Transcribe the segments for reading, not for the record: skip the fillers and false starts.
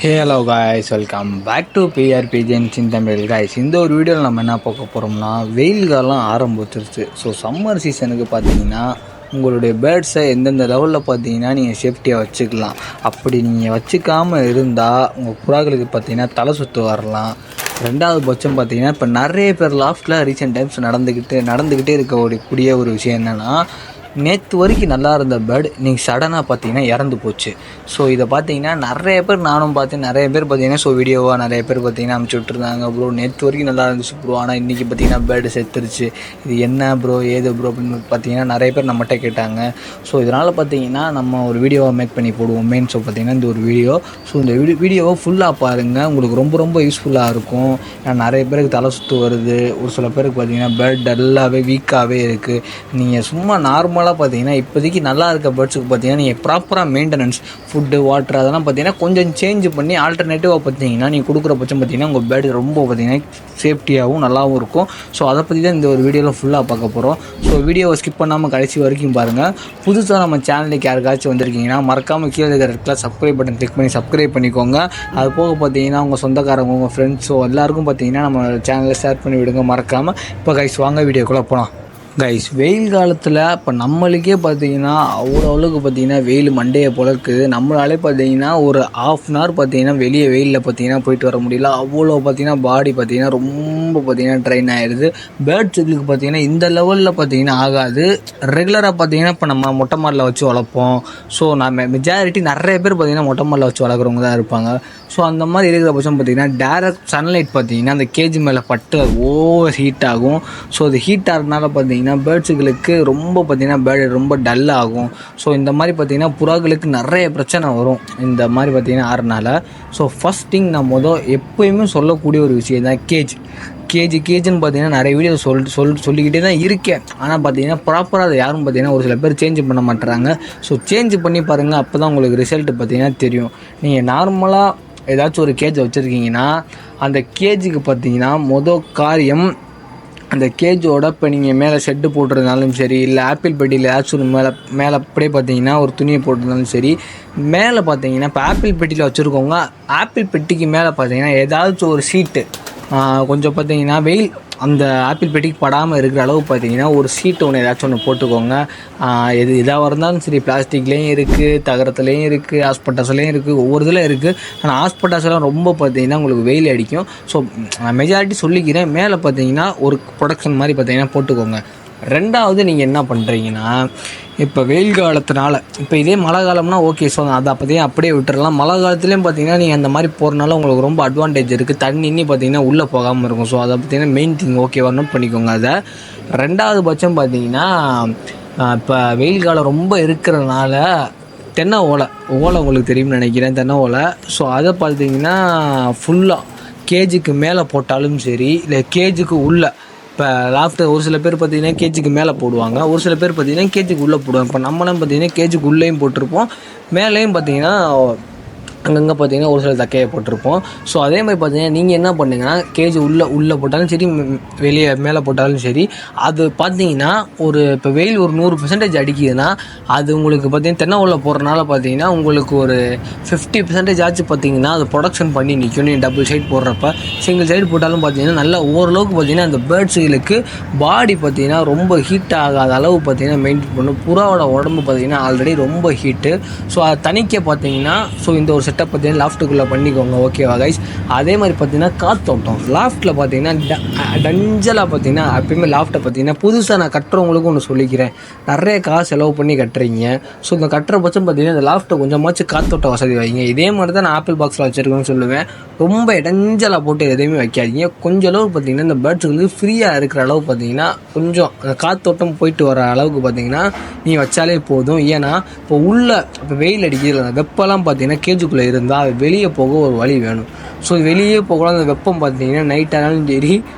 Hello guys, welcome back to PRP ஜென்சின் Tamil guys. இந்த ஒரு வீடியோவில் நம்ம என்ன பார்க்க போகிறோம்னா, வெயில் காலம் ஆரம்பிச்சிருச்சு. ஸோ சம்மர் சீசனுக்கு பார்த்தீங்கன்னா உங்களுடைய பேர்ட்ஸை எந்தெந்த லெவலில் பார்த்தீங்கன்னா நீங்கள் சேஃப்டியாக வச்சுக்கலாம். அப்படி நீங்கள் வச்சுக்காமல் இருந்தால் உங்கள் புறாக்களுக்கு பார்த்தீங்கன்னா தலை சுற்று வரலாம். ரெண்டாவது பட்சம் பார்த்தீங்கன்னா இப்போ நிறைய பேர் லாஃப்டில் ரீசெண்ட் டைம்ஸ் நடந்துக்கிட்டே இருக்கக்கூடிய ஒரு விஷயம் என்னென்னா, நேற்று வரைக்கும் நல்லா இருந்த பேர்டு நீங்கள் சடனாக பார்த்தீங்கன்னா இறந்து போச்சு. ஸோ இதை பார்த்தீங்கன்னா நிறைய பேர், நானும் பார்த்தேன், நிறைய பேர் பார்த்தீங்கன்னா நிறைய பேர் பார்த்தீங்கன்னா அனுப்பிச்சி விட்ருந்தாங்க. ப்ரோ நேற்று வரைக்கும் நல்லா இருந்துச்சு ப்ரோ, ஆனால் இன்றைக்கி பார்த்தீங்கன்னா பேர்டு செத்துருச்சு, இது என்ன ப்ரோ ஏது ப்ரோ அப்படின்னு பார்த்தீங்கன்னா நிறைய பேர் நம்மகிட்ட கேட்டாங்க. ஸோ இதனால் பார்த்தீங்கன்னா நம்ம ஒரு வீடியோவை மேக் பண்ணி போடுவோம் மெயின். ஸோ பார்த்தீங்கன்னா இந்த ஒரு வீடியோ, ஸோ இந்த வீடியோவை ஃபுல்லாக பாருங்கள், உங்களுக்கு ரொம்ப ரொம்ப யூஸ்ஃபுல்லாக இருக்கும். ஏன்னா நிறைய பேருக்கு தலை சுற்று வருது, ஒரு சில பேருக்கு பார்த்தீங்கன்னா பேர்ட் டல்லாகவே வீக்காகவே இருக்குது. நீங்கள் சும்மா நார்மலாக பார்த்தீங்கன்னா இப்போதைக்கு நல்லா இருக்க பேர்ட்ஸுக்கு பார்த்தீங்கன்னா நீங்கள் ப்ராப்பராக மெயின்டெனன்ஸ், ஃபுட்டு, வாட்டர் அதெல்லாம் பார்த்தீங்கன்னா கொஞ்சம் சேஞ்ச் பண்ணி ஆல்டர்னேட்டிவாக பார்த்தீங்கன்னா நீங்கள் கொடுக்குற பட்சம் பார்த்தீங்கன்னா உங்கள் பேர்டு ரொம்ப பார்த்தீங்கன்னா சேஃப்டியாகவும் நல்லாவும் இருக்கும். ஸோ அதை பற்றி தான் இந்த ஒரு வீடியோவில் ஃபுல்லாக பார்க்க போகிறோம். ஸோ வீடியோவை ஸ்கிப் பண்ணாமல் கடைசி வரைக்கும் பாருங்கள். புதுசாக நம்ம சேனலுக்கு யாருக்காச்சும் வந்திருக்கீங்கன்னா மறக்காமல் கீழே இருக்கிற சப்ஸ்கிரைப் பட்டன் கிளிக் பண்ணி சப்ஸ்கிரைப் பண்ணிக்கோங்க. அது போக பார்த்தீங்கன்னா உங்கள் சொந்தக்காரங்க, உங்கள் ஃப்ரெண்ட்ஸோ எல்லாருக்கும் பார்த்தீங்கன்னா நம்ம சேனலை ஷேர் பண்ணி விடுங்க மறக்காமல். இப்போ கைஸ் வாங்க வீடியோக்குள்ளே போகலாம். கைஸ், வெயில் காலத்தில் இப்போ நம்மளுக்கே பார்த்தீங்கன்னா அளவுக்கு பார்த்தீங்கன்னா வெயில் மண்டையை பொழக்குது. நம்மளாலே பார்த்தீங்கன்னா ஒரு ½ பார்த்தீங்கன்னா வெளியே வெயிலில் பார்த்தீங்கன்னா போயிட்டு வர முடியல. அவ்வளோ பார்த்தீங்கன்னா பாடி பார்த்தீங்கன்னா ரொம்ப பார்த்தீங்கன்னா ட்ரைன் ஆகிடுது. பேர்ட்ஸுகளுக்கு பார்த்தீங்கன்னா இந்த லெவலில் பார்த்தீங்கன்னா ஆகாது. ரெகுலராக பார்த்தீங்கன்னா இப்போ நம்ம மொட்டை மாடில் வச்சு வளர்ப்போம். ஸோ நம்ம மெஜாரிட்டி நிறைய பேர் பார்த்தீங்கன்னா மொட்டை மாடில் வச்சு வளர்க்குறவங்க தான் இருப்பாங்க. ஸோ அந்த மாதிரி இருக்கிற பட்சம் பார்த்தீங்கன்னா டேரக்ட் சன்லைட் பார்த்தீங்கன்னா அந்த கேஜி மேலே பட்டு ஓவர் ஹீட் ஆகும். ஸோ அது ஹீட் ஆகிறதுனால பார்த்தீங்கன்னா பேர்ட்ஸுகளுக்கு ரொம்ப பார்த்தீங்கன்னா பேர்டு ரொம்ப டல் ஆகும். ஸோ இந்த மாதிரி பார்த்தீங்கன்னா புறாக்களுக்கு நிறைய பிரச்சனை வரும் இந்த மாதிரி பார்த்தீங்கன்னா ஆறுனால. ஸோ ஃபஸ்ட் திங் நான் எப்போயுமே சொல்லக்கூடிய ஒரு விஷயம் தான் கேஜுன்னு பார்த்தீங்கன்னா நிறைய வீடியோ சொல்லிக்கிட்டே தான் இருக்கேன். ஆனால் பார்த்தீங்கன்னா ப்ராப்பராக அதை யாரும் பார்த்தீங்கன்னா ஒரு சில பேர் சேஞ்ச் பண்ண மாட்டுறாங்க. ஸோ சேஞ்ச் பண்ணி பாருங்கள், அப்போ தான் உங்களுக்கு ரிசல்ட் பார்த்தீங்கன்னா தெரியும். நீங்கள் நார்மலாக ஏதாச்சும் ஒரு கேஜ் வச்சுருக்கீங்கன்னா அந்த கேஜுக்கு பார்த்தீங்கன்னா காரியம், அந்த கேஜோட இப்போ நீங்கள் மேலே ஷெட்டு போட்டிருந்தாலும் சரி, இல்லை ஆப்பிள் பெட்டியில் ஏதாச்சும் ஒரு மேலே அப்படியே பார்த்தீங்கன்னா ஒரு துணியை போட்டிருந்தாலும் சரி, மேலே பார்த்தீங்கன்னா இப்போ ஆப்பிள் பெட்டியில் வச்சுருக்கோங்க, ஆப்பிள் பெட்டிக்கு மேலே பார்த்தீங்கன்னா ஏதாச்சும் ஒரு சீட்டு கொஞ்சம் பார்த்தீங்கன்னா வெயில் அந்த ஆப்பிள் பெட்டிக்கு படாமல் இருக்கிற அளவு பார்த்தீங்கன்னா ஒரு சீட்டு ஒன்று ஏதாச்சும் ஒன்று போட்டுக்கோங்க. இதாக இருந்தாலும் சரி, பிளாஸ்டிக்லேயும் இருக்குது, தகரத்துலேயும் இருக்குது, ஹாஸ்பிட்டல்ஸ்லேயும் இருக்குது, ஒவ்வொரு இதில் இருக்குது. ஆனால் ஹாஸ்பிட்டல்ஸ்லாம் ரொம்ப பார்த்தீங்கன்னா உங்களுக்கு வெயில் அடிக்கும். ஸோ மெஜாரிட்டி சொல்லிக்கிறேன், மேலே பார்த்தீங்கன்னா ஒரு ப்ரொடக்ஷன் மாதிரி பார்த்தீங்கன்னா போட்டுக்கோங்க. ரெண்டாவது நீங்கள் என்ன பண்ணுறீங்கன்னா, இப்போ வெயில் காலத்தினால இப்போ இதே மழை காலம்னா ஓகே, ஸோ அதை அப்படியே விட்டுறலாம். மழை காலத்துலேயும் பார்த்தீங்கன்னா நீங்கள் அந்த மாதிரி போகிறனால உங்களுக்கு ரொம்ப அட்வான்டேஜ் இருக்குது. தண்ணி பார்த்தீங்கன்னா உள்ளே போகாமல் இருக்கும். ஸோ அதை பார்த்தீங்கன்னா மெயின் திங் ஓகேவா நோட் பண்ணிக்கோங்க. அதை ரெண்டாவது பட்சம் பார்த்தீங்கன்னா இப்போ வெயில் காலம் ரொம்ப இருக்கிறதுனால தென்னை ஓலை உங்களுக்கு தெரியும்னு நினைக்கிறேன், தென்னை ஓலை. ஸோ அதை பார்த்தீங்கன்னா ஃபுல்லாக கேஜுக்கு மேலே போட்டாலும் சரி, இல்லை கேஜுக்கு உள்ளே, இப்போ லாஃப்ட்டு ஒரு சில பேர் பார்த்தீங்கன்னா கேஜிக்கு மேலே போடுவாங்க, ஒரு சில பேர் பார்த்தீங்கன்னா கேஜிக்கு உள்ளே போடுவாங்க. இப்போ நம்மளும் பார்த்தீங்கன்னா கேஜிக்கு உள்ளேயும் போட்டிருப்போம், மேலேயும் பார்த்தீங்கன்னா அங்கங்கே பார்த்தீங்கன்னா ஒரு சில தக்கையை போட்டிருப்போம். ஸோ அதே மாதிரி பார்த்தீங்கன்னா நீங்கள் என்ன பண்ணுங்கன்னா, கேஜி உள்ளே போட்டாலும் சரி, வெளியே மேலே போட்டாலும் சரி, அது பார்த்தீங்கன்னா இப்போ வெயில் ஒரு 100% அடிக்குதுன்னா அது உங்களுக்கு பார்த்தீங்கன்னா தென்னை உள்ள போடுறதுனால பார்த்தீங்கன்னா உங்களுக்கு ஒரு 50% ஆச்சு பார்த்தீங்கன்னா அது ப்ரொடக்ஷன் பண்ணி நிற்கும். நீங்கள் டபுள் சைடு போடுறப்ப, சிங்கிள் சைடு போட்டாலும் பார்த்தீங்கன்னா நல்லா ஓரளவுக்கு பார்த்தீங்கன்னா அந்த பேர்ட்ஸுகளுக்கு பாடி பார்த்தீங்கன்னா ரொம்ப ஹீட் ஆகாத அளவு பார்த்தீங்கன்னா மெயின்டைன் பண்ணும். புறாவோட உடம்பு பார்த்தீங்கன்னா ஆல்ரெடி ரொம்ப ஹீட்டு. ஸோ அதை தணிக்க பார்த்தீங்கன்னா இந்த ஒரு செட்டப் பார்த்தீங்கன்னா லாஃப்ட்டுக்குள்ளே பண்ணிக்கோங்க, ஓகேவா கைஸ். அதே மாதிரி பார்த்தீங்கன்னா காற்றோட்டம் லாஃப்ட்டில் பார்த்தீங்கன்னா டஞ்சலாக பார்த்தீங்கன்னா எப்பயுமே லாஃப்ட்டை பார்த்தீங்கன்னா புதுசாக நான் கட்டுறவங்களுக்கும் ஒன்று சொல்லிக்கிறேன், நிறைய காசு செலவு பண்ணி கட்டுறீங்க. ஸோ இந்த கட்டுற பட்சம் பார்த்தீங்கன்னா இந்த லாஃப்ட்டை கொஞ்சமாச்சும் காற்றோட்ட வசதி வைங்க. இதே மாதிரி தான் நான் ஆப்பிள் பாக்ஸில் வச்சுருக்கேன்னு சொல்லுவேன். ரொம்ப இடைஞ்சலாக போட்டு எதையுமே வைக்காதீங்க. கொஞ்சம் அளவு பார்த்தீங்கன்னா இந்த பேர்ட்ஸுகளுக்கு ஃப்ரீயாக இருக்கிற அளவு பார்த்தீங்கன்னா கொஞ்சம் அந்த காற்றோட்டம் போயிட்டு வர அளவுக்கு பார்த்தீங்கன்னா நீங்கள் வச்சாலே போதும். ஏன்னா இப்போ வெயில் அடிக்கிற வெப்பெல்லாம் பார்த்தீங்கன்னா கேஜுக்குள்ளே இருந்தால் வெளியே போக ஒரு வழி வேணும். ஸோ வெளியே போகலாம். அந்த வெப்பம் பார்த்தீங்கன்னா நைட் ஆனாலும் சரி,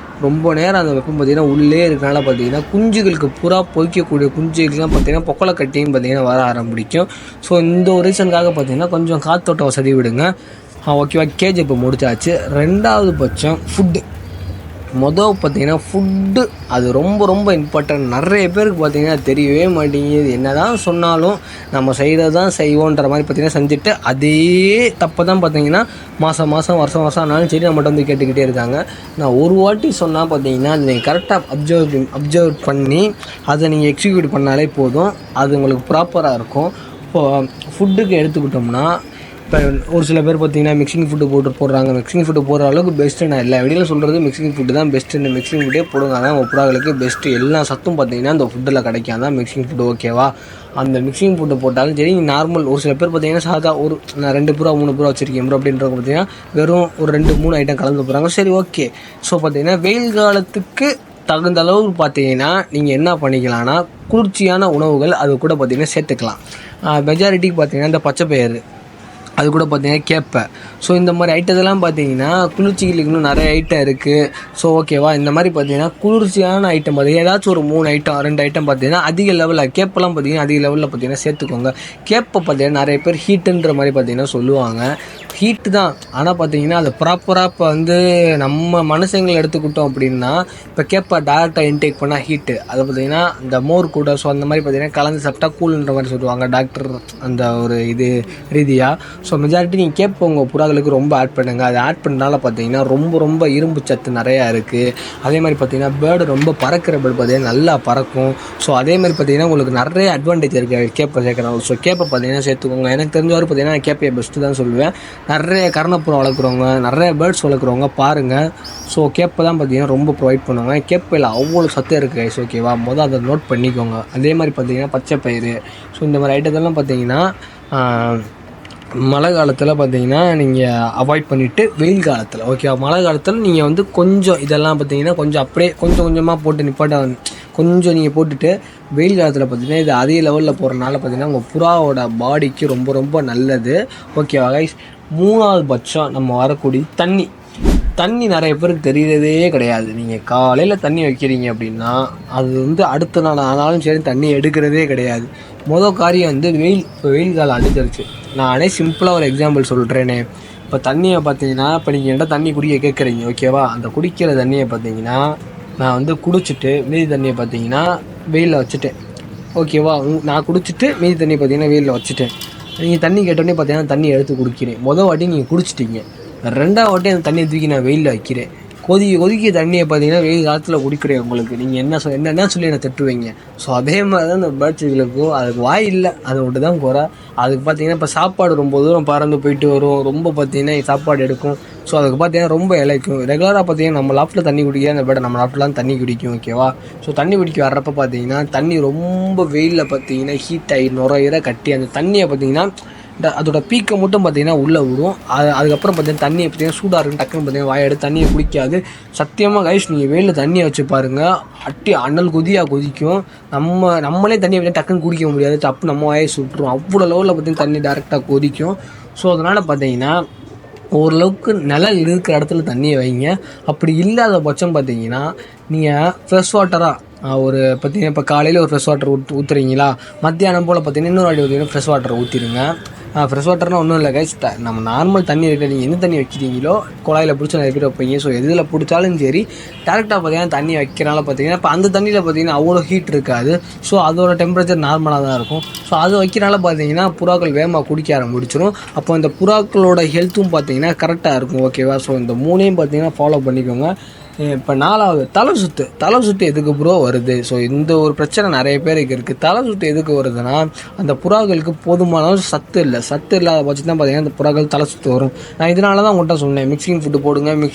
ரொம்ப நேரம் அந்த வெப்பம் பார்த்தீங்கன்னா உள்ளே இருக்கிறனால பார்த்தீங்கன்னா குஞ்சுகளுக்கு புறா பொய்க்கக்கூடிய குஞ்சுகளுக்குலாம் பார்த்தீங்கன்னா பொக்கலை கட்டியும் பார்த்தீங்கன்னா வர ஆரம்பிக்கும். ஸோ இந்த ஒரு ரீசனுக்காக பார்த்தீங்கன்னா கொஞ்சம் காத்தோட்ட வசதி விடுங்க, ஓகேவா. கேஜ் இப்போ முடிச்சாச்சு. ரெண்டாவது பட்சம் பார்த்திங்கன்னா ஃபுட்டு அது ரொம்ப ரொம்ப இம்பார்ட்டன்ட். நிறைய பேருக்கு பார்த்திங்கன்னா தெரியவே மாட்டேங்குது. என்ன தான் சொன்னாலும் நம்ம செய்கிறது தான் செய்வோன்ற மாதிரி பார்த்திங்கன்னா செஞ்சுட்டு அதே தப்பை தான் பார்த்திங்கன்னா மாதம் வருஷம் ஆனாலும் சரி நம்மகிட்ட வந்து கேட்டுக்கிட்டே இருக்காங்க. நான் ஒரு வாட்டி சொன்னால் பார்த்திங்கன்னா அதை நீங்கள் கரெக்டாக அப்சர்வ் பண்ணி அதை நீங்கள் எக்ஸிக்யூட் பண்ணாலே போதும். அது உங்களுக்கு ப்ராப்பராக இருக்கும். இப்போது ஃபுட்டுக்கு எடுத்துக்கிட்டோம்னா இப்போ ஒரு சில பேர் பார்த்திங்கன்னா மிக்சிங் ஃபுட்டு போடுறாங்க. மிக்சிங் ஃபுட்டு போடுற அளவுக்கு பெஸ்ட்டு நான் இல்லை வெளியில் சொல்கிறது. மிக்சிங் ஃபுட்டு தான் பெஸ்ட்டு. இந்த மிக்சிங் ஃபுட்டே போடுங்க, அதான் உங்கள் புறாக்களுக்கு பெஸ்ட்டு. எல்லா சத்தும் பார்த்திங்கன்னா அந்த ஃபுட்டில் கிடைக்கும். தான் மிக்சிங் ஃபுட்டு, ஓகேவா? அந்த மிக்சிங் ஃபுட்டு போட்டாலும் சரி, நார்மல் ஒரு சில பேர் பார்த்திங்கன்னா சாதா நான் 2 புறா 3 புறா வச்சுருக்கேன் ப்ரோ அப்படின்றவங்க பார்த்திங்கன்னா வெறும் ஒரு 2-3 ஐட்டம் கலந்து போகிறாங்க. சரி, ஓகே. ஸோ பார்த்திங்கன்னா வெயில் காலத்துக்கு தகுந்த அளவுக்கு பார்த்திங்கன்னா நீங்கள் என்ன பண்ணிக்கலாம்னா குளிர்ச்சியான உணவுகள் அது கூட பார்த்திங்கன்னா சேர்த்துக்கலாம். மெஜாரிட்டிக்கு பார்த்திங்கன்னா இந்த பச்சை பயிறு, அது கூட பார்த்திங்கன்னா கேப்பை. ஸோ இந்த மாதிரி ஐட்டத்தெல்லாம் பார்த்திங்கன்னா குளிர்ச்சிகளுக்கு இன்னும் நிறைய ஐட்டம் இருக்குது. ஸோ ஓகேவா? இந்த மாதிரி பார்த்திங்கன்னா குளிர்ச்சியான ஐட்டம் பார்த்திங்கன்னா ஏதாச்சும் ஒரு 3 ஐட்டம் 2 ஐட்டம் பார்த்திங்கன்னா அதிக லெவலில் கேப்பெல்லாம் பார்த்திங்கன்னா அதிக லெவலில் பார்த்திங்கன்னா சேர்த்துக்கோங்க. கேப்பை பார்த்திங்கன்னா நிறைய பேர் ஹீட்டுன்ற மாதிரி பார்த்திங்கன்னா சொல்லுவாங்க. ஹீட்டு தான், ஆனால் பார்த்திங்கன்னா அது ப்ராப்பராக இப்போ வந்து நம்ம மனுஷங்களை எடுத்துக்கிட்டோம் அப்படின்னா இப்போ கேப்பை டேரெக்டாக இன்டேக் பண்ணால் ஹீட்டு. அதை பார்த்திங்கன்னா இந்த மோர் கூட ஸோ அந்த மாதிரி பார்த்திங்கன்னா கலந்து சாப்பிட்டா கூல்ன்ற மாதிரி சொல்லுவாங்க டாக்டர் அந்த ஒரு இது ரீதியாக. ஸோ மெஜாரிட்டி நீங்கள் கேப்பை உங்கள் புறாக்களுக்கு ரொம்ப ஆட் பண்ணுங்கள். அதை ஆட் பண்ணனால பார்த்திங்கன்னா ரொம்ப இரும்பு சத்து நிறையா இருக்குது. அதே மாதிரி பார்த்திங்கன்னா பேர்டு ரொம்ப பறக்கிற பேர்டு பார்த்திங்கன்னா நல்லா பறக்கும். ஸோ அதே மாதிரி பார்த்திங்கன்னா உங்களுக்கு நிறைய அட்வான்டேஜ் இருக்குது கேப்பை சேர்க்குறாங்க. ஸோ கேப்பை பார்த்திங்கன்னா சேர்த்துக்கோங்க. எனக்கு தெரிஞ்சவரை பார்த்திங்கன்னா கேப்பையை பெஸ்ட்டு தான் சொல்லுவேன். நிறைய கர்ணப்புறம் வளர்க்குறவங்க, நிறைய பேர்ட்ஸ் வளர்க்குறவங்க பாருங்கள். ஸோ கேப்பை தான் பார்த்திங்கன்னா ரொம்ப ப்ரொவைட் பண்ணுவாங்க. கேப்பையில் அவ்வளோ சத்து இருக்குது கைஸ், ஓகேவா? அதை நோட் பண்ணிக்கோங்க. அதே மாதிரி பார்த்திங்கன்னா பச்சை பயிறு, ஸோ இந்த மாதிரி ஐட்டத்தெல்லாம் பார்த்திங்கன்னா மழை காலத்தில் பார்த்திங்கன்னா நீங்கள் அவாய்ட் பண்ணிவிட்டு வெயில் காலத்தில், ஓகேவா? மழை காலத்தில் நீங்கள் வந்து கொஞ்சம் இதெல்லாம் பார்த்திங்கன்னா கொஞ்சம் அப்படியே கொஞ்சமாக போட்டு நிப்பாட்ட கொஞ்சம் நீங்கள் போட்டுட்டு வெயில் காலத்தில் பார்த்திங்கன்னா இது அதே லெவலில் போகிறனால பார்த்திங்கன்னா உங்கள் புறாவோட பாடிக்கு ரொம்ப நல்லது, ஓகேவா கைஸ்? 3வது பட்சம் நம்ம வரக்கூடிய தண்ணி நிறைய பேருக்கு தெரியறதே கிடையாது. நீங்கள் காலையில் தண்ணி வைக்கிறீங்க அப்படின்னா அது வந்து அடுத்த நாள் ஆனாலும் சரி தண்ணி எடுக்கிறதே கிடையாது. காரியம் வந்து வெயில் காலம் அடிச்சிருச்சு. நானே சிம்பிளாக ஒரு எக்ஸாம்பிள் சொல்கிறேனே. இப்போ தண்ணியை பார்த்தீங்கன்னா இப்போ நீங்கள் என்கிட்ட தண்ணி குடிக்க கேட்குறீங்க, ஓகேவா? அந்த குடிக்கிற தண்ணியை பார்த்தீங்கன்னா நான் வந்து குடிச்சிட்டு மீதி தண்ணியை பார்த்தீங்கன்னா வெயிலில் வச்சுட்டேன், ஓகேவா? நான் குடிச்சிட்டு மீதி தண்ணியை பார்த்தீங்கன்னா வெயிலில் வச்சுட்டேன். நீங்கள் தண்ணி கேட்டோடனே பார்த்தீங்கன்னா தண்ணி எடுத்து குடிக்கிறேன். வாட்டி நீங்கள் குடிச்சிட்டிங்க, 2வது வாட்டி அந்த தண்ணியை தூக்கி நான் வெயிலில் வைக்கிறேன். கொதிக்க தண்ணியை பார்த்தீங்கன்னா வெயில் காலத்தில் குடிக்கிறேன். உங்களுக்கு நீங்கள் என்ன சொல்லி என்னை திட்டுவீங்க. ஸோ அதே மாதிரி தான் இந்த பேர்ட்ஸுகளுக்கும் அதுக்கு வாய் இல்லை, அது மட்டும் தான் குறை. அதுக்கு பார்த்தீங்கன்னா இப்போ சாப்பாடு ரொம்ப தூரம் பறந்து போயிட்டு வரும், ரொம்ப பார்த்தீங்கன்னா சாப்பாடு எடுக்கும். ஸோ அதுக்கு பார்த்தீங்கன்னா ரொம்ப இலைக்கும். ரெகுலராக பார்த்தீங்கன்னா நம்ம லாஃப்ட்டில் தண்ணி குடிக்க அந்த பேர்டை நம்ம லாஃப்ட்லாம் தண்ணி குடிக்கும், ஓகேவா? ஸோ தண்ணி குடிக்க வர்றப்போ பார்த்தீங்கன்னா தண்ணி ரொம்ப வெயிலில் பார்த்தீங்கன்னா ஹீட் ஆகி நுரையிற கட்டி அந்த தண்ணியை பார்த்தீங்கன்னா அதோட பீக்கை மட்டும் பார்த்திங்கன்னா உள்ளே விடும். அதுக்கப்புறம் பார்த்திங்கன்னா தண்ணியை பார்த்திங்கன்னா சூடாக இருக்கும், டக்குன்னு பார்த்திங்கன்னா வாயெடுத்து தண்ணியை குடிக்காது. சத்தியமாக கைஸ் நீங்கள் வெயிலில் தண்ணியை வச்சு பாருங்கள், அண்ணல் கொதிக்கும். நம்மளே தண்ணியை பார்த்திங்கன்னா டக்குன்னு குடிக்க முடியாது, தப்பு நம்ம வாயை சுட்டுரும். அவ்வளோ லெவலில் பார்த்திங்கன்னா தண்ணி டேரெக்டாக கொதிக்கும். ஸோ அதனால் பார்த்திங்கன்னா ஓரளவுக்கு நிழல் இருக்கிற இடத்துல தண்ணியை வைங்க. அப்படி இல்லாத பட்சம் பார்த்திங்கன்னா நீங்கள் ஃப்ரெஷ் வாட்டராக பார்த்திங்கன்னா இப்போ காலையில் ஒரு ஃப்ரெஷ் வாட்டர் ஊற்றுறீங்களா, மத்தியானம் போல் பார்த்திங்கன்னா இன்னொரு வாட்டி ஊற்றிங்கன்னா ஃப்ரெஷ் வாட்டர் ஊற்றிடுங்க. ஃப்ரெஷ் வாட்டர்னால் ஒன்றும் இல்லை கைஸ், நம்ம நார்மல் தண்ணி இருக்குது. நீங்கள் எந்த தண்ணி வைக்கிறீங்களோ குழாயில் பிடிச்சி நிறைய பேர் வைப்பீங்க. ஸோ எதில் பிடிச்சாலும் சரி டேரெக்டாக பார்த்திங்கன்னா தண்ணி வைக்கிறனால பார்த்திங்கன்னா இப்போ அந்த தண்ணியில் பார்த்திங்கன்னா அவ்வளோ ஹீட் இருக்காது. ஸோ அதோட டெம்பரேச்சர் நார்மலாக தான் இருக்கும். ஸோ அது வைக்கிறனால பார்த்திங்கன்னா புறாக்கள் வேகமாக குடிக்க ஆரம்பிச்சிடும். அப்போ இந்த புறாக்களோட ஹெல்த்தும் பார்த்திங்கன்னா கரெக்டாக இருக்கும், ஓகேவா? ஸோ இந்த 3ஐயும் பார்த்திங்கன்னா ஃபாலோ பண்ணிக்கோங்க. இப்போ 4வது தலை சுத்து எதுக்கு ப்ரோ வருது? ஸோ இந்த ஒரு பிரச்சனை நிறைய பேருக்கு இருக்குது. தலை சுத்து எதுக்கு வருதுன்னா அந்த புறாக்களுக்கு போதுமான சத்து இல்லாத பட்சம் தான் பார்த்திங்கன்னா அந்த புறாக்கள் தலை சுத்து வரும். நான் இதனால தான் உங்கள்கிட்ட சொன்னேன் மிக்சிங் ஃபுட்டு போடுங்கன்னு.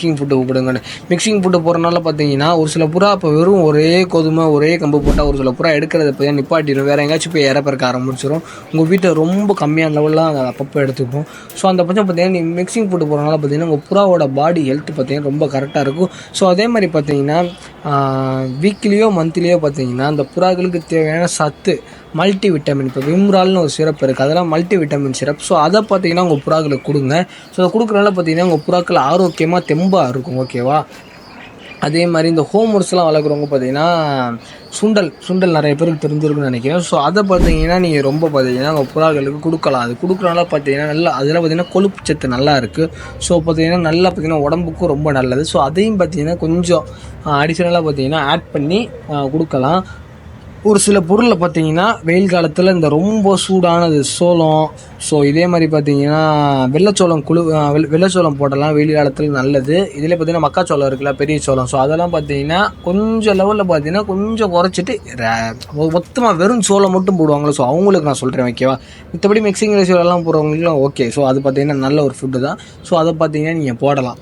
மிக்சிங் ஃபுட்டு போடுறனால பார்த்திங்கன்னா ஒரு சில புறா இப்போ வெறும் ஒரே கோதுமை ஒரே கம்பு போட்டால் ஒரு சில புறா எடுக்கிறத பார்த்திங்கன்னா நிப்பாட்டிடும், வேறு எங்கேயாச்சும் போய் இறப்பிறக்க ஆரம்பிச்சிடும். உங்கள் வீட்டை ரொம்ப கம்மியான லெவலில் அதை அப்பப்போ எடுத்துக்கும். ஸோ அந்த பட்சம் பார்த்திங்கன்னா நீங்கள் மிக்சிங் ஃபுட்டு போடுறனால பார்த்திங்கன்னா உங்கள் புறாவோட பாடி ஹெல்த் பார்த்திங்கன்னா ரொம்ப கரெக்டாக இருக்கும். ஸோ அதே மாதிரி பார்த்திங்கன்னா வீக்லியோ மந்த்லியோ பார்த்திங்கன்னா அந்த புறாக்களுக்கு தேவையான சத்து மல்டி விட்டமின், இப்போ விம்ரால்னு ஒரு சிரப் இருக்குது, அதெல்லாம் மல்டி விட்டமின் சிரப். ஸோ அதை பார்த்திங்கன்னா உங்கள் புறாக்களுக்கு கொடுங்க. ஸோ அதை கொடுக்குறனால பார்த்திங்கன்னா உங்கள் புறாக்கள் ஆரோக்கியமாக தெம்பாக இருக்கும், ஓகேவா? அதே மாதிரி இந்த ஹோம் ஒர்க்ஸ்லாம் வளர்க்குறவங்க பார்த்தீங்கன்னா சுண்டல் நிறைய பேருக்கு தெரிஞ்சிருக்குன்னு நினைக்கிறேன். ஸோ அதை பார்த்தீங்கன்னா நீங்கள் ரொம்ப பார்த்தீங்கன்னா உங்கள் புறாக்களுக்கு கொடுக்கலாம். அது கொடுக்குறனால பார்த்தீங்கன்னா நல்லா அதில் பார்த்தீங்கன்னா கொழுப்பு சத்து நல்லா இருக்குது. ஸோ பார்த்தீங்கன்னா நல்லா பார்த்தீங்கன்னா உடம்புக்கும் ரொம்ப நல்லது. ஸோ அதையும் பார்த்தீங்கன்னா கொஞ்சம் அடிஷ்னலாக பார்த்தீங்கன்னா ஆட் பண்ணி கொடுக்கலாம். ஒரு சில பொருளில் பார்த்தீங்கன்னா வெயில் காலத்தில் இந்த ரொம்ப சூடானது சோளம், ஸோ இதே மாதிரி பார்த்தீங்கன்னா வெள்ளைச்சோளம் போடலாம் வெயில் காலத்தில் நல்லது. இதில் பார்த்தீங்கன்னா மக்காச்சோளம் இருக்குல்ல, பெரிய சோளம், ஸோ அதெல்லாம் பார்த்தீங்கன்னா கொஞ்சம் லெவலில் பார்த்தீங்கன்னா கொஞ்சம் குறைச்சிட்டு மொத்தமாக வெறும் சோளம் மட்டும் போடுவாங்களோ, ஸோ அவங்களுக்கு நான் சொல்கிறேன் ஓகேவா. மற்றபடி மிக்சிங் ரேஷியோலாம் போடுறவங்களுக்குலாம் ஓகே. ஸோ அது பார்த்தீங்கன்னா நல்ல ஒரு ஃபுட்டு தான். ஸோ அதை பார்த்தீங்கன்னா நீங்கள் போடலாம்.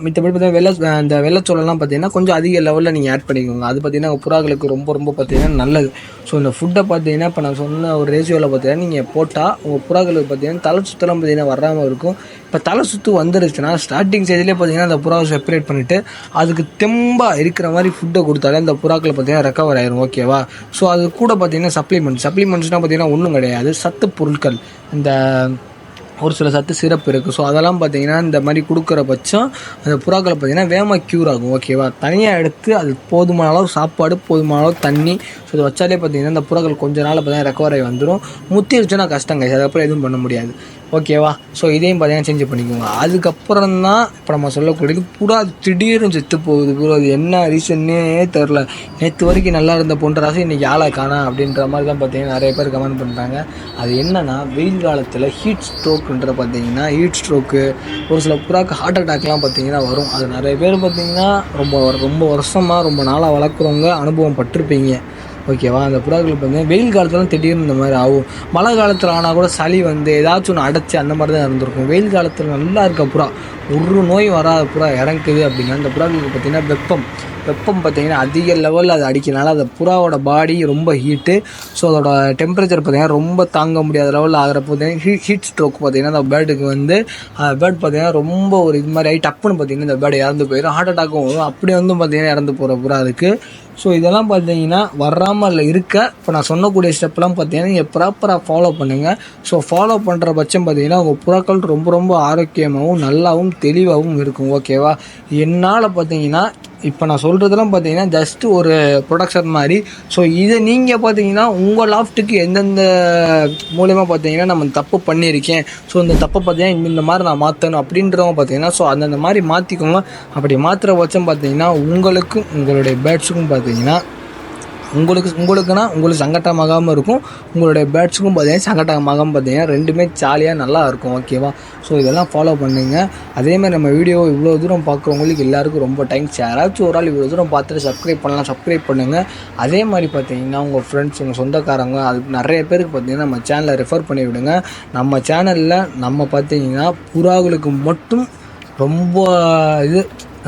மற்றபடி பார்த்தீங்கன்னா இந்த வெள்ளைச்சோளம்லாம் பார்த்தீங்கன்னா கொஞ்சம் அதிக லெவலில் நீங்கள் ஆட் பண்ணிக்கோங்க. அது பார்த்தீங்கன்னா புறாக்களுக்கு ரொம்ப ரொம்ப பார்த்தீங்கன்னா நல்லது. ஸோ இந்த ஃபுட்டை பார்த்தீங்கன்னா இப்போ நான் சொன்ன ஒரு ரேஷியோவில் பார்த்தீங்கன்னா நீங்கள் போட்டால் உங்கள் புறாக்களுக்கு பார்த்தீங்கன்னா தலை சுத்தலாம் பார்த்தீங்கன்னா வராமல் இருக்கும். இப்போ தலை சுற்று வந்துருச்சுன்னா ஸ்டார்டிங் ஸ்டேஜ்லேயே பார்த்தீங்கன்னா அந்த புறாவை செப்பரேட் பண்ணிவிட்டு அதுக்கு தெம்பாக இருக்கிற மாதிரி ஃபுட்டை கொடுத்தாலே அந்த புறாக்களை பார்த்தீங்கன்னா ரெக்கவர் ஆயிரும் ஓகேவா. ஸோ அது கூட பார்த்தீங்கன்னா சப்ளிமெண்ட்ஸ்னால் பார்த்தீங்கன்னா ஒன்றும் கிடையாது, சத்து பொருட்கள். இந்த ஒரு சில சத்து சிறப்பு இருக்குது. ஸோ அதெல்லாம் பார்த்தீங்கன்னா இந்த மாதிரி கொடுக்குற பட்சம் அந்த புறாக்களை பார்த்தீங்கன்னா வேகமாக க்யூர் ஆகும் ஓகேவா. தனியாக எடுத்து அது போதுமான அளவு சாப்பாடு, போதுமான அளவு தண்ணி, ஸோ இதை வச்சாலே பார்த்தீங்கன்னா இந்த புறாக்கள் கொஞ்ச நாள் பார்த்தீங்கன்னா ரெக்கவர் ஆகி வந்துடும். முத்திருச்சுன்னா கஷ்டங்க, அதுக்கப்புறம் எதுவும் பண்ண முடியாது ஓகேவா. ஸோ இதையும் பார்த்தீங்கன்னா சேஞ்ச் பண்ணிக்கோங்க. அதுக்கப்புறம் தான் இப்போ நம்ம சொல்லக்கூடியது புறா திடீர்னு செத்து போகுது ப்ரோ, அது என்ன ரீசன்னே தெரில. நேற்று வரைக்கும் நல்லா இருந்த பொன்ராசி இன்றைக்கி ஆளை காணா அப்படின்ற மாதிரி தான் பார்த்தீங்கன்னா நிறைய பேர் கமெண்ட் பண்ணுறாங்க. அது என்னென்னா வெயில் காலத்தில் ஹீட் பார்த்தீங்கன்னா ஹீட் ஸ்ட்ரோக்கு, ஒரு சில புறாக்கு ஹார்ட் அட்டாக்லாம் பார்த்தீங்கன்னா வரும். அது நிறைய பேர் பார்த்தீங்கன்னா ரொம்ப வருஷமாக ரொம்ப நாளாக வளர்க்குறவங்க அனுபவம் பட்டிருப்பீங்க ஓகேவா. அந்த புறாக்கள் பார்த்தீங்கன்னா வெயில் காலத்துலாம் திடீர்னு இந்த மாதிரி ஆகும். மழை காலத்தில் ஆனால் கூட சளி வந்து ஏதாச்சும் ஒன்று அடைச்சி அந்த மாதிரி தான் இருந்திருக்கும். வெயில் காலத்தில் நல்லா இருக்க புறா, ஒரு நோய் வராத புறா இறங்குது அப்படின்னா அந்த புறாக்களுக்கு பார்த்திங்கன்னா வெப்பம் பார்த்திங்கன்னா அதிக லெவலில் அது அடிக்கிறனால அந்த புறாவோட பாடி ரொம்ப ஹீட்டு. ஸோ அதோட டெம்பரேச்சர் பார்த்திங்கன்னா ரொம்ப தாங்க முடியாத லெவலில் ஆகிறப்போ பார்த்திங்கன்னா ஹீட் ஸ்ட்ரோக் பார்த்திங்கன்னா அந்த பேர்டுக்கு வந்து பேர்ட் பார்த்திங்கன்னா ரொம்ப ஒரு இது மாதிரி ஆகி டப்புன்னு பார்த்திங்கன்னா இந்த பேர்டு இறந்து போயிடும். ஹார்ட் அட்டாக்கும் வரும். அப்படி வந்து பார்த்திங்கன்னா இறந்து போகிற புறா இருக்குது. ஸோ இதெல்லாம் பார்த்தீங்கன்னா வராமல் இருக்க இப்போ நான் சொன்னக்கூடிய ஸ்டெப்லாம் பார்த்தீங்கன்னா நீங்கள் ப்ராப்பராக ஃபாலோ பண்ணுங்கள். ஸோ ஃபாலோ பண்ணுற பட்சம் பார்த்தீங்கன்னா உங்கள் புறாக்கள் ரொம்ப ரொம்ப ஆரோக்கியமாகவும் நல்லாவும் தெளிவாகவும் இருக்கும் ஓகேவா. என்னால் பார்த்தீங்கன்னா இப்போ நான் சொல்கிறதெல்லாம் பார்த்தீங்கன்னா ஜஸ்ட்டு ஒரு ப்ரொடக்ஷன் மாதிரி. ஸோ இதை நீங்கள் பார்த்தீங்கன்னா உங்கள் லாஃப்ட்டுக்கு எந்தெந்த மூலயமா பார்த்தீங்கன்னா நம்ம தப்பு பண்ணியிருக்கேன், ஸோ இந்த தப்பை பார்த்தீங்கன்னா இந்த மாதிரி நான் மாற்றணும் அப்படின்றவங்க பார்த்தீங்கன்னா ஸோ அந்தந்த மாதிரி மாற்றிக்கோங்க. அப்படி மாற்றுற பட்சம் பார்த்தீங்கன்னா உங்களுக்கும் உங்களுடைய பேர்ட்ஸுக்கும் பார்த்தீங்கன்னா உங்களுக்கு சங்கட்டமாகாமல் இருக்கும், உங்களுடைய பேர்ட்ஸுக்கும் பார்த்தீங்கன்னா சங்கட்டமாகாமல் பார்த்தீங்கன்னா ரெண்டுமே ஜாலியாக நல்லா இருக்கும் ஓகேவா. ஸோ இதெல்லாம் ஃபாலோ பண்ணுங்கள். அதேமாதிரி நம்ம வீடியோ இவ்வளோ தூரம் பார்க்குறவங்களுக்கு எல்லாருக்கும் ரொம்ப தேங்க்ஸ். யாராச்சும் ஒரு ஆள் இவ்வளோ தூரம் பார்த்துட்டு சப்ஸ்கிரைப் பண்ணுங்கள். அதே மாதிரி பார்த்தீங்கன்னா உங்கள் ஃப்ரெண்ட்ஸ், உங்கள் சொந்தக்காரங்க, அது நிறைய பேருக்கு பார்த்தீங்கன்னா நம்ம சேனலை ரெஃபர் பண்ணி விடுங்க. நம்ம சேனலில் நம்ம பார்த்தீங்கன்னா புறாக்களுக்கு மட்டும் ரொம்ப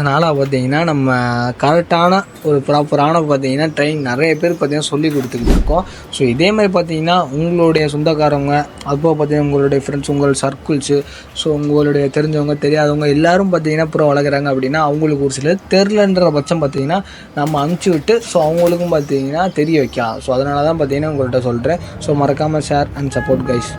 அதனால் பார்த்தீங்கன்னா நம்ம கரெக்டான ஒரு ப்ராப்பரான பார்த்தீங்கன்னா ட்ரைனிங் நிறைய பேர் பார்த்தீங்கன்னா சொல்லி கொடுத்துக்கிட்டு இருக்கோம். ஸோ இதே மாதிரி பார்த்தீங்கன்னா உங்களுடைய சொந்தக்காரங்க, அதுபோக பார்த்தீங்கன்னா உங்களுடைய ஃப்ரெண்ட்ஸ், உங்கள் சர்க்கிள்ஸு, ஸோ உங்களுடைய தெரிஞ்சவங்க தெரியாதவங்க எல்லோரும் பார்த்தீங்கன்னா அப்புறம் வளர்க்குறாங்க அப்படின்னா அவங்களுக்கு ஒரு சில தெரிலன்ற பட்சம் பார்த்தீங்கன்னா நம்ம அனுப்பிச்சி விட்டு ஸோ அவங்களுக்கும் பார்த்தீங்கன்னா தெரிய வைக்கலாம். ஸோ அதனால தான் பார்த்தீங்கன்னா உங்கள்கிட்ட சொல்கிறேன். ஸோ மறக்காமல் ஷேர் அண்ட் சப்போர்ட் கைஸ்.